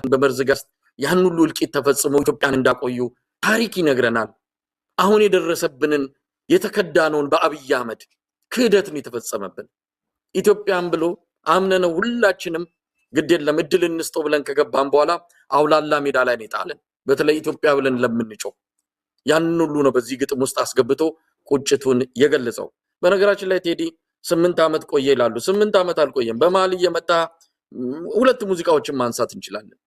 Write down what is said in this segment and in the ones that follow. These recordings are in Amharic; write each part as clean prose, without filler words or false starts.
በመርዝ ጋር ያን ሁሉ እልቂት ተፈጽሞ ኢትዮጵያን እንዳቆዩ ታሪክ ይነግረናል። አሁን የደረሰብንን የተከዳነውን በአብይ አህመድ ክህደትን የተፈጸመብን ኢትዮጵያን ብሎ አምነነው ሁላችንም ግድ የለም እድል እንስጠው ብለን ከገባን በኋላ አውላላ ሜዳ ላይ ጣለን። በተለይ ኢትዮጵያ ብለን ለምንጮህ ያንን ሁሉ ነው በዚህ ግጥም ውስጥ አስገብቶ ቁጭቱን የገለጸው። በነገራችን ላይ ቴዲ 8 ዓመት ቆየ ይላሉ። 8 ዓመት አልቆየም። በመሃል እየመጣ ሁለት ሙዚቃዎችን ማንሳት እንችላለን።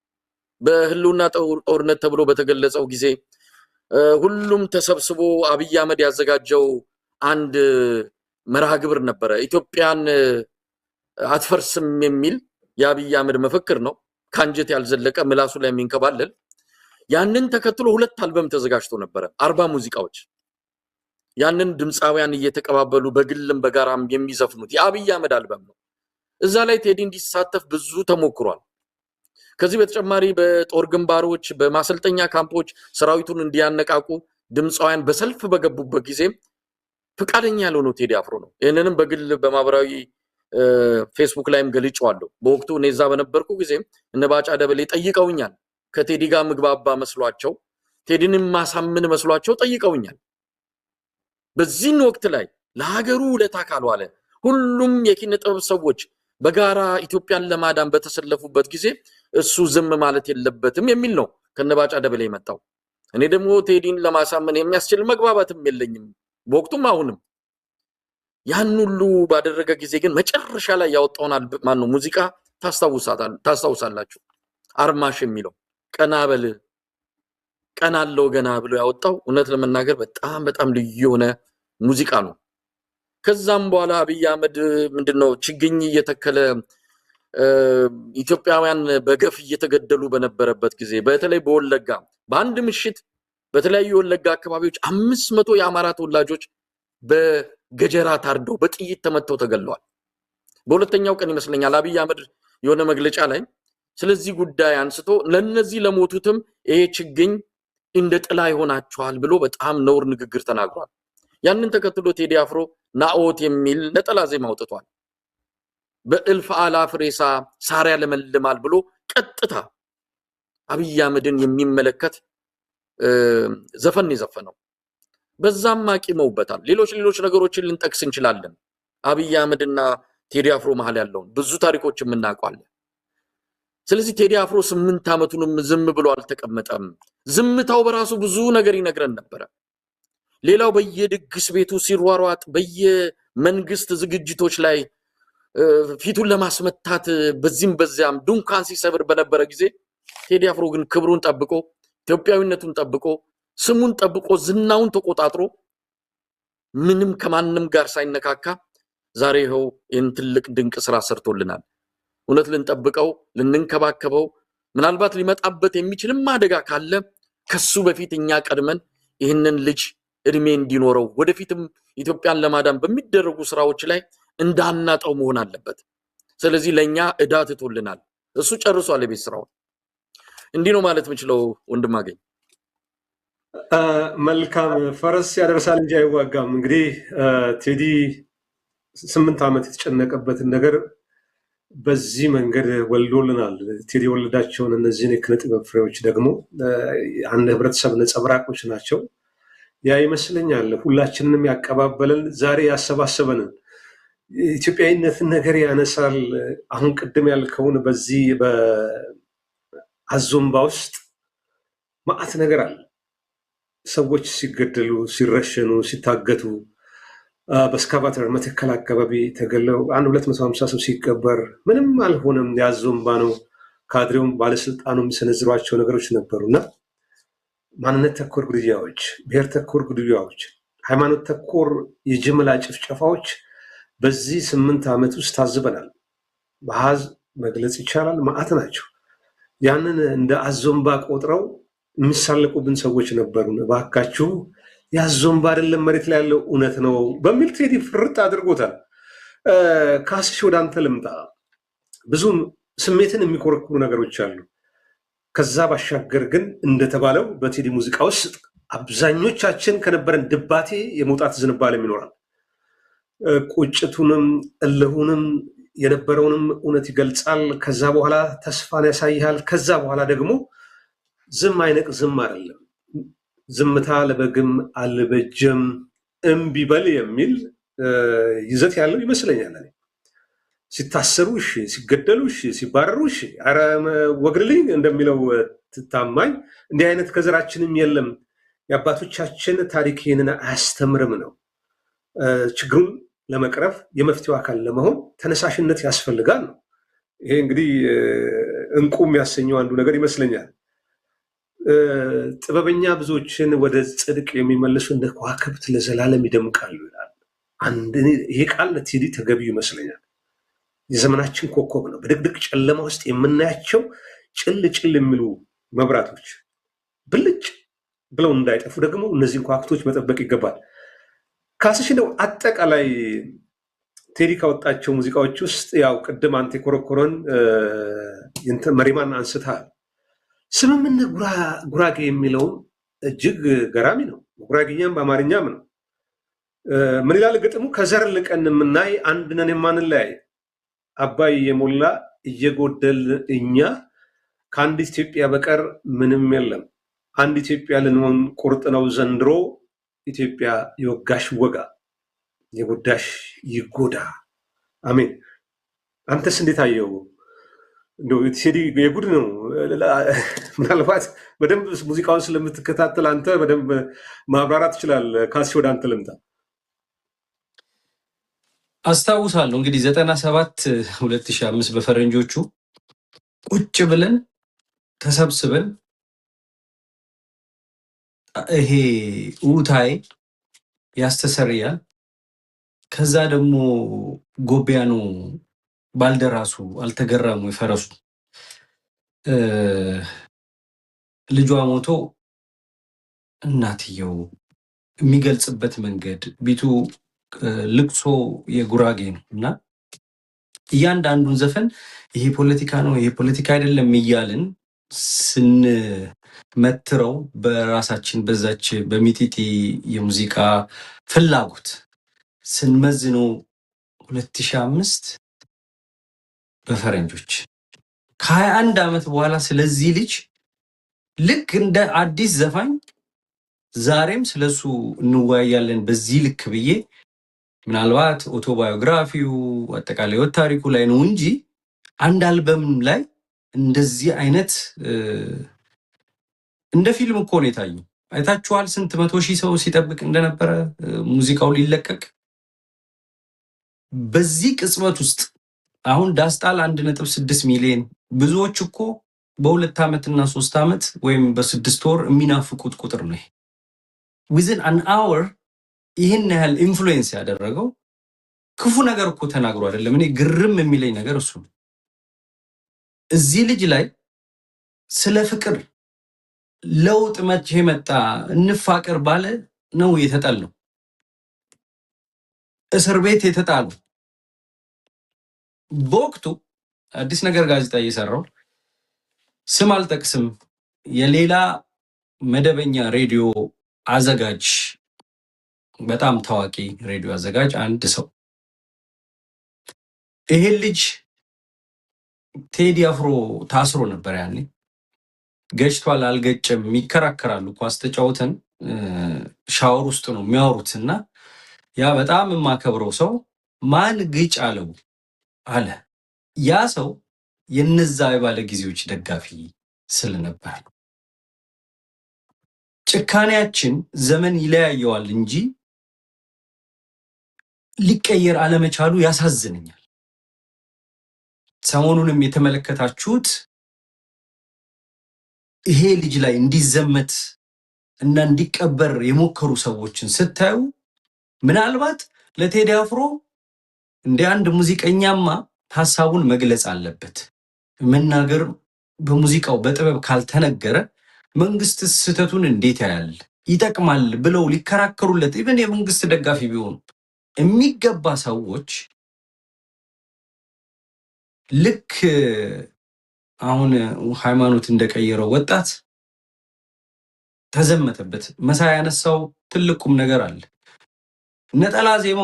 በህልውና ጦርነት ተብሎ በተገለጸው ጊዜ ሁሉም ተሰብስቦ አብይ አህመድ ያዘጋጀው አንድ መርሃ ግብር ነበረ። ኢትዮጵያን አትፈርስም የሚል የአብይ አህመድ መፈክር ነው። ካንጀት ያልዘለቀ ምላሱ ላይ የሚንከባለል ያንን ተከትሎ ሁለት አልበም ተዘጋጅቶ ነበረ 40 ሙዚቃዎች። ያንን ድምፃውያን እየተቀባበሉ በግልም በጋራም የሚዘፍኑት የአብይ አህመድ አልበም ነው። እዛ ላይ ቴዲ እንዲሳተፍ ብዙ ተሞክሯል። ከዚህ በተጨማሪ በጦር ግንባሮች በማሰልጠኛ ካምፖች ሰራዊቱን እንዲያነቃቁ ድምፃውያን በሰልፍ በገቡበት ጊዜ ፍቃደኛ ያልሆነው ቴዲ አፍሮ ነው። ይህንንም በግል በማህበራዊ ፌስቡክ ላይም ገልጬዋለሁ። በወቅቱ እኔ እዛ በነበርኩ ጊዜ እነ ባጫ ደበሌ ጠይቀውኛል። ከቴዲ ጋር ምግባባ መስሏቸው ቴዲንም ማሳምን መስሏቸው ጠይቀውኛል። በዚህን ወቅት ላይ ለሀገሩ ውለታ ካልዋለ ሁሉም የኪነ ጥበብ ሰዎች በጋራ ኢትዮጵያን ለማዳን በተሰለፉበት ጊዜ እሱ ዝም ማለት የለበትም የሚል ነው ከነባጫ ደበሌ የመጣው። እኔ ደግሞ ቴዲን ለማሳመን የሚያስችል መግባባትም የለኝም በወቅቱም አሁንም። ያን ሁሉ ባደረገ ጊዜ ግን መጨረሻ ላይ ያወጣውን ማነው ሙዚቃ ታስታውሳላችሁ? አርማሽ የሚለው ቀናበል ቀናለው ገና ብሎ ያወጣው እውነት ለመናገር በጣም በጣም ልዩ የሆነ ሙዚቃ ነው። ከዛም በኋላ አብይ አህመድ ምንድነው ችግኝ እየተከለ ኢትዮጵያውያን በገፍ እየተገደሉ በነበረበት ጊዜ በተለይ በወለጋ በአንድ ምሽት በተለያዩ ወለጋ አካባቢዎች 500 የአማራ ተወላጆች በገጀራ ታርደው በጥይት ተመተው ተገለዋል። በሁለተኛው ቀን ይመስለኛል አብይ አህመድ የሆነ መግለጫ ላይ ስለዚህ ጉዳይ አንስቶ ለነዚህ ለሞቱትም ይሄ ችግኝ እንደ ጥላ ይሆናቸዋል ብሎ በጣም ነውር ንግግር ተናግሯል። ያንን ተከትሎ ቴዲ አፍሮ ናኦት የሚል ነጠላ ዜማ አውጥቷል። በእልፍ አላፍ ሬሳ ሳር ያለመልማል ብሎ ቀጥታ አብይ አህመድን የሚመለከት ዘፈን የዘፈነው። በዛም አቂመውበታል። ሌሎች ነገሮችን ልንጠቅስ እንችላለን። አብይ አህመድና ቴዲ አፍሮ መሃል ያለውን ብዙ ታሪኮችን እናውቃለን። ስለዚህ ቴዲ አፍሮ 8 ዓመቱንም ዝም ብሎ አልተቀመጠም። ዝምታው በራሱ ብዙ ነገር ይነግረን ነበር። ሌላው በየድግስ ቤቱ ሲሯሯጥ በየመንግስት ዝግጅቶች ላይ ፊቱን ለማስመታት በዚህም በዚያም ዱንካን ሲሰብር በነበረ ጊዜ ቴዲ አፍሮ ግን ክብሩን ጠብቆ ኢትዮጵያዊነቱን ጠብቆ ስሙን ጠብቆ ዝናውን ተቆጣጥሮ ምንም ከማንም ጋር ሳይነካካ ዛሬ ይኸው ይህን ትልቅ ድንቅ ስራ ሰርቶልናል። እውነት ልንጠብቀው ልንንከባከበው ምናልባት ሊመጣበት የሚችልም አደጋ ካለ ከሱ በፊት እኛ ቀድመን ይህንን ልጅ እድሜ እንዲኖረው ወደፊትም ኢትዮጵያን ለማዳን በሚደረጉ ስራዎች ላይ እንዳናጣው መሆን አለበት። ስለዚህ ለኛ እዳ ትቶልናል። እሱ ጨርሷል የቤት ስራውን። እንዲህ ነው ማለት የምችለው ወንድም አገኝ። መልካም ፈረስ ያደርሳል እንጂ አይዋጋም። እንግዲህ ቴዲ 8 ዓመት የተጨነቀበትን ነገር በዚህ መንገድ ወልዶልናል። ቴዲ ወለዳቸውን እነዚህን የኪነ ጥበብ ፍሬዎች ደግሞ አንድ ህብረተሰብ ነጸብራቆች ናቸው። ያ ይመስለኛል ሁላችንንም ያቀባበለን ዛሬ ያሰባሰበንን ኢትዮጵያዊነትን ነገር ያነሳል። አሁን ቅድም ያልከውን በዚህ በአዞምባ ውስጥ ማዕት ነገር አለ። ሰዎች ሲገደሉ፣ ሲረሸኑ፣ ሲታገቱ በስካቫተር መተከል አካባቢ ተገለው 250 ሰው ሲቀበር ምንም አልሆነም። የአዞምባ ነው። ካድሬውም ባለስልጣኑ የሚሰነዝሯቸው ነገሮች ነበሩና ማንነት ተኮር ግድያዎች፣ ብሔር ተኮር ግድያዎች፣ ሃይማኖት ተኮር የጅምላ ጭፍጨፋዎች በዚህ 8 ዓመት ውስጥ ታዝበናል። በአሃዝ መግለጽ ይቻላል። ማዕት ናቸው። ያንን እንደ አዞምባ ቆጥረው የሚሳለቁብን ሰዎች ነበሩ። እባካችሁ የአዞምባ አይደለም መሬት ላይ ያለው እውነት ነው በሚል ቴዲ ፍርጥ አድርጎታል። ካስሽ ወደ አንተ ልምጣ። ብዙ ስሜትን የሚኮረኩሩ ነገሮች አሉ። ከዛ ባሻገር ግን እንደተባለው በቴዲ ሙዚቃ ውስጥ አብዛኞቻችን ከነበረን ድባቴ የመውጣት ዝንባሌም ይኖራል። ቁጭቱንም እልሁንም የነበረውንም እውነት ይገልጻል። ከዛ በኋላ ተስፋን ያሳይሃል። ከዛ በኋላ ደግሞ ዝም አይነቅ ዝም አይደለም፣ ዝምታ ለበግም አልበጀም እምቢ በል የሚል ይዘት ያለው ይመስለኛል። ሲታሰሩ እሺ፣ ሲገደሉ እሺ፣ ሲባረሩ እሺ፣ ኧረ ወግድልኝ እንደሚለው ትታማኝ እንዲህ አይነት ከዘራችንም የለም። የአባቶቻችን ታሪክ ይህንን አያስተምርም ነው። ችግሩን ለመቅረፍ የመፍትሄው አካል ለመሆን ተነሳሽነት ያስፈልጋል ነው። ይሄ እንግዲህ እንቁ የሚያሰኘው አንዱ ነገር ይመስለኛል። ጥበበኛ ብዙዎችን ወደ ጽድቅ የሚመልሱ እንደ ከዋክብት ለዘላለም ይደምቃሉ ይላል። ይሄ ቃል ለቴዲ ተገቢው ይመስለኛል። የዘመናችን ኮከብ ነው። በድቅድቅ ጨለማ ውስጥ የምናያቸው ጭል ጭል የሚሉ መብራቶች ብልጭ ብለው እንዳይጠፉ ደግሞ እነዚህን ከዋክብቶች መጠበቅ ይገባል። ካስሽ እንደው አጠቃላይ ቴዲ ካወጣቸው ሙዚቃዎች ውስጥ ያው ቅድም አንተ የኮረኮረን መሪማን አንስተሃል። ስምምነት ጉራጌ የሚለውም እጅግ ገራሚ ነው። በጉራጌኛም በአማርኛም ነው። ምን ይላል ግጥሙ? ከዘር ልቀን የምናይ አንድ ነን የማንለያይ አባይ የሞላ እየጎደል እኛ ከአንድ ኢትዮጵያ በቀር ምንም የለም። አንድ ኢትዮጵያ ልንሆን ቁርጥ ነው ዘንድሮ። ኢትዮጵያ የወጋሽ ወጋ የጎዳሽ ይጎዳ። አሜን። አንተስ እንዴት አየው? ቴዲ የጉድ ነው። ምናልባት በደንብ ሙዚቃውን ስለምትከታተል አንተ በደንብ ማብራራት ትችላል። ካሲ ወደ አንተ ልምጣ። አስታውሳለሁ እንግዲህ 97 2005 በፈረንጆቹ ቁጭ ብለን ተሰብስበን ይሄ ውታይ ያስተሰርያል። ከዛ ደግሞ ጎቢያኑ ባልደራሱ አልተገረሙ የፈረሱ ልጇ ሞቶ እናትየው የሚገልጽበት መንገድ ቢቱ ልቅሶ የጉራጌ ነው እና እያንዳንዱን ዘፈን ይሄ ፖለቲካ ነው ይሄ ፖለቲካ አይደለም እያልን ስንመትረው በራሳችን በዛች በሚጢጢ የሙዚቃ ፍላጎት ስንመዝነው 2005 በፈረንጆች ከ21 ዓመት በኋላ ስለዚህ ልጅ ልክ እንደ አዲስ ዘፋኝ ዛሬም ስለሱ እንወያያለን በዚህ ልክ ብዬ ምናልባት ኦቶባዮግራፊው አጠቃላይ ታሪኩ ላይ ነው እንጂ አንድ አልበም ላይ እንደዚህ አይነት እንደ ፊልም እኮ ነው የታየው። አይታችኋል ስንት 100,000 ሰው ሲጠብቅ እንደነበረ ሙዚቃው ሊለቀቅ በዚህ ቅጽበት ውስጥ አሁን ዳስጣል 1.6 ሚሊዮን ብዙዎች እኮ በ2 ዓመትና 3 ዓመት ወይም በ6 ወር የሚናፍቁት ቁጥር ነው። within an hour ይህን ያህል ኢንፍሉዌንስ ያደረገው ክፉ ነገር እኮ ተናግሮ አይደለም። እኔ ግርም የሚለኝ ነገር እሱ እዚህ ልጅ ላይ ስለ ፍቅር ለውጥ መቼ መጣ እንፋቀር ባለ ነው የተጣለው። እስር ቤት የተጣለው በወቅቱ አዲስ ነገር ጋዜጣ እየሰራው ስም አልጠቅስም የሌላ መደበኛ ሬዲዮ አዘጋጅ በጣም ታዋቂ ሬዲዮ አዘጋጅ አንድ ሰው ይሄ ልጅ ቴዲ አፍሮ ታስሮ ነበር ያኔ ገጭቷል አልገጨም ይከራከራሉ። ኳስ ተጫውተን ሻወር ውስጥ ነው የሚያወሩትና ያ በጣም የማከብረው ሰው ማን ግጭ አለው አለ። ያ ሰው የነዛ የባለ ጊዜዎች ደጋፊ ስለነበር ጭካኔያችን ዘመን ይለያየዋል እንጂ ሊቀየር አለመቻሉ ያሳዝነኛል። ሰሞኑንም የተመለከታችሁት ይሄ ልጅ ላይ እንዲዘመት እና እንዲቀበር የሞከሩ ሰዎችን ስታዩ ምናልባት ለቴዲ አፍሮ እንደ አንድ ሙዚቀኛማ ሐሳቡን መግለጽ አለበት። መናገር በሙዚቃው በጥበብ ካልተነገረ መንግስት ስህተቱን እንዴት ያያል ይጠቅማል ብለው ሊከራከሩለት ኢቭን የመንግስት ደጋፊ ቢሆኑ የሚገባ ሰዎች ልክ አሁን ሃይማኖት እንደቀየረው ወጣት ተዘመተበት። መሳይ ያነሳው ትልቁም ነገር አለ። ነጠላ ዜማ